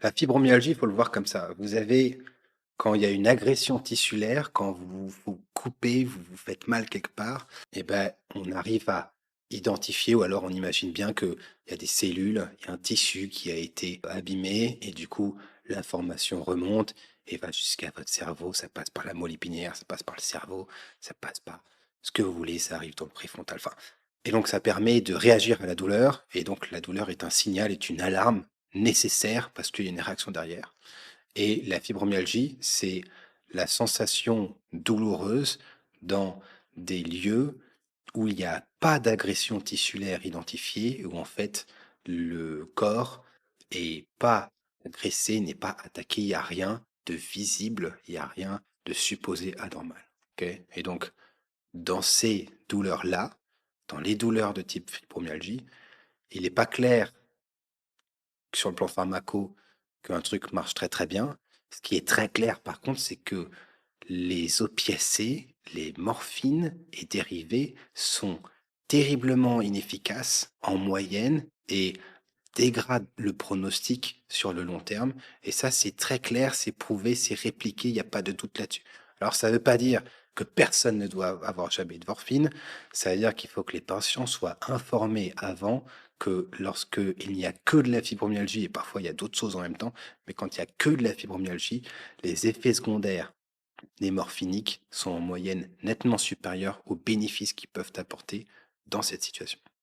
La fibromyalgie, il faut le voir comme ça. Vous avez, quand il y a une agression tissulaire, quand vous vous coupez, vous vous faites mal quelque part, eh ben, on arrive à identifier, ou alors on imagine bien qu'il y a des cellules, il y a un tissu qui a été abîmé, et du coup, l'information remonte et va jusqu'à votre cerveau. Ça passe par la moelle épinière, ça passe par le cerveau, ça passe par ce que vous voulez, ça arrive dans le préfrontal. Enfin, et donc, ça permet de réagir à la douleur, et donc la douleur est un signal, est une alarme nécessaire parce qu'il y a une réaction derrière. Et la fibromyalgie, c'est la sensation douloureuse dans des lieux où il n'y a pas d'agression tissulaire identifiée, où en fait le corps est pas agressé, n'est pas attaqué, il n'y a rien de visible, il n'y a rien de supposé anormal. Ok. Et donc, dans ces douleurs-là, dans les douleurs de type fibromyalgie, il n'est pas clair que sur le plan pharmaco qu'un truc marche très très bien. Ce qui est très clair par contre, c'est que les opiacés, les morphines et dérivés sont terriblement inefficaces en moyenne et dégradent le pronostic sur le long terme. Et ça, c'est très clair, c'est prouvé, c'est répliqué, il n'y a pas de doute là-dessus. Alors, ça ne veut pas dire que personne ne doit avoir jamais de morphine. Ça veut dire qu'il faut que les patients soient informés avant que lorsqu'il n'y a que de la fibromyalgie, et parfois il y a d'autres choses en même temps, mais quand il n'y a que de la fibromyalgie, les effets secondaires des morphiniques sont en moyenne nettement supérieurs aux bénéfices qu'ils peuvent apporter dans cette situation.